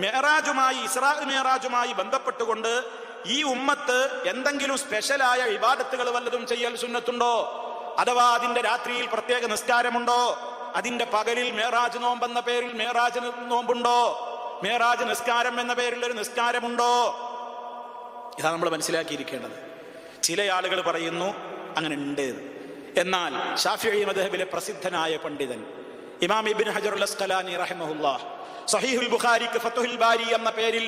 മെഹറാജുമായി, ഇസ്രാ മെഹറാജുമായി ബന്ധപ്പെട്ടുകൊണ്ട് ഈ ഉമ്മത്ത് എന്തെങ്കിലും സ്പെഷ്യലായ ഇബാദത്തുകൾ വല്ലതും ചെയ്യൽ സുന്നത്തുണ്ടോ? അഥവാ അതിന്റെ രാത്രിയിൽ പ്രത്യേക നിസ്കാരമുണ്ടോ? അതിന്റെ പകലിൽ മേറാജ് നോമ്പെന്ന പേരിൽ മേറാജ് നോമ്പുണ്ടോ? മേറാജ് നിസ്കാരം എന്ന പേരിൽ ഒരു നിസ്കാരമുണ്ടോ? ഇതാണ് നമ്മൾ മനസ്സിലാക്കിയിരിക്കേണ്ടത്. ചില ആളുകൾ പറയുന്നു അങ്ങനെ ഉണ്ട്. എന്നാൽ ശാഫിഈ മദ്ഹബിലെ പ്രസിദ്ധനായ പണ്ഡിതൻ ഇമാം ഇബ്നു ഹജറുൽ അസ്ഖലാനി റഹിമഹുല്ലാഹ് സഹീഹുൽ ബുഖാരിക്ക് ഫത്ഹുൽ ബാരി എന്ന പേരിൽ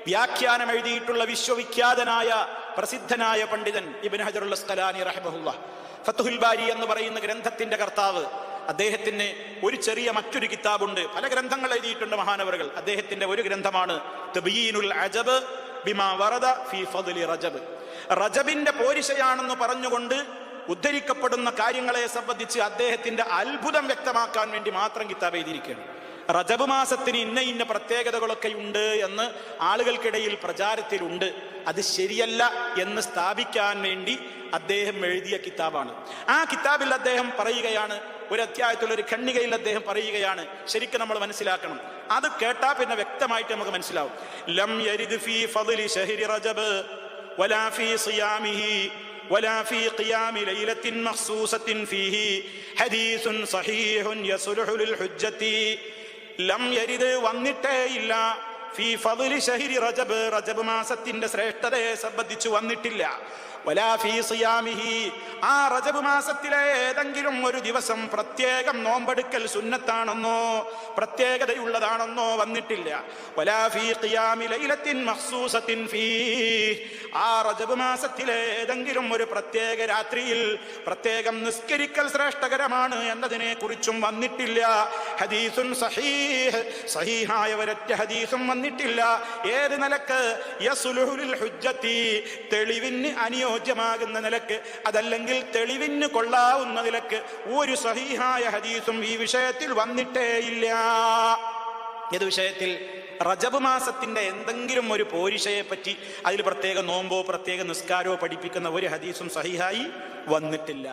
വ്യാഖ്യാനം എഴുതിയിട്ടുള്ള വിശ്വവിഖ്യാതനായ പ്രസിദ്ധനായ പണ്ഡിതൻ ഇബ്നു ഹജറുൽ അസ്ഖലാനി റഹിമഹുല്ലാഹ്, ഫത്ഹുൽ ബാരി എന്ന് പറയുന്ന ഗ്രന്ഥത്തിന്റെ കർത്താവ്, അദ്ദേഹത്തിന് ഒരു ചെറിയ മറ്റൊരു കിതാബുണ്ട്. പല ഗ്രന്ഥങ്ങൾ എഴുതിയിട്ടുണ്ട് മഹാനവറുകൾ. അദ്ദേഹത്തിന്റെ ഒരു ഗ്രന്ഥമാണ് തബ്യീനുൽ അജബ് ബിമാ വറദ ഫീ ഫദ്ലി റജബ്. റജബിന്റെ പോരിശയാണെന്ന് പറഞ്ഞുകൊണ്ട് ഉദ്ധരിക്കപ്പെടുന്ന കാര്യങ്ങളെ സംബന്ധിച്ച് അദ്ദേഹത്തിന്റെ അത്ഭുതം വ്യക്തമാക്കാൻ വേണ്ടി മാത്രം കിതാബ് എഴുതിയിരിക്കുകയാണ്. റജബ് മാസത്തിന് ഇന്ന പ്രത്യേകതകളൊക്കെ ഉണ്ട് എന്ന് ആളുകൾക്കിടയിൽ പ്രചാരത്തിലുണ്ട്. അത് ശരിയല്ല എന്ന് സ്ഥാപിക്കാൻ വേണ്ടി അദ്ദേഹം എഴുതിയ കിതാബാണ്. ആ കിതാബിൽ അദ്ദേഹം പറയുകയാണ്, ഒരു അധ്യായത്തിലുള്ള ഒരു ഖണ്ഡികയിൽ അദ്ദേഹം പറയുകയാണ്, ശരിക്കും നമ്മൾ മനസ്സിലാക്കണം. അത് കേട്ടാ പിന്നെ വ്യക്തമായിട്ട് നമുക്ക് മനസ്സിലാവും. ലം യരിദ് ഫീ ഫദ്ലി ശഹ്രി റജബ് വലാ ഫീ സിയാമിഹി വലാ ഫീ ഖിയാമി ലൈലത്തിൻ മഖ്സൂസത്തിൻ ഫീഹി ഹദീസുൻ സഹീഹുൻ യസ്ലുഹു ലിൽ ഹുജ്ജതി. ലം യരിദ് വന്നിട്ടേ ഇല്ല ഫീ ഫദ്ലി ശഹ്രി റജബ്, റജബ് മാസത്തിന്റെ ശ്രേഷ്ഠതയെ സംബന്ധിച്ച് വന്നിട്ടില്ല. വലാ ഫീ സിയാമിഹി, ആ റജബ് മാസത്തിലെ ഏതെങ്കിലും ഒരു ദിവസം പ്രത്യേകം നോമ്പെടുക്കൽ സുന്നത്താണെന്നോ പ്രത്യേകതയുള്ളതാണെന്നോ വന്നിട്ടില്ല. വലാ ഫീ ഖിയാമി ലൈലത്തിൻ മഖ്സൂസത്തിൻ ഫീഹി, ആ റജബ് മാസത്തിലെ ഏതെങ്കിലും ഒരു പ്രത്യേക രാത്രിയിൽ പ്രത്യേകം നിസ്കരിക്കൽ ശ്രേഷ്ഠകരമാണ് എന്നതിനെ കുറിച്ചും വന്നിട്ടില്ല. ഹദീസുൻ സഹീഹ്, സഹീഹായ ഒരൊറ്റ ഹദീസും വന്നിട്ടില്ല. ഏത് നിലക്ക്? യസ്ലുഹു ലിൽ ഹുജ്ജതി, തെളിവിന് അനുയോജ്യമാകുന്ന നിലക്ക്, അതല്ലെങ്കിൽ തെളിവിന് കൊള്ളാവുന്ന നിലക്ക് ഒരു സഹീഹായ ഹദീസും ഈ വിഷയത്തിൽ വന്നിട്ടേ ഇല്ല. ഏത് വിഷയത്തിൽ? റജബ് മാസത്തിന്റെ എന്തെങ്കിലും ഒരു പോരിശയെ പറ്റി, അതിൽ പ്രത്യേക നോമ്പോ പ്രത്യേക നിസ്കാരമോ പഠിപ്പിക്കുന്ന ഒരു ഹദീസും സഹീഹായി വന്നിട്ടില്ല.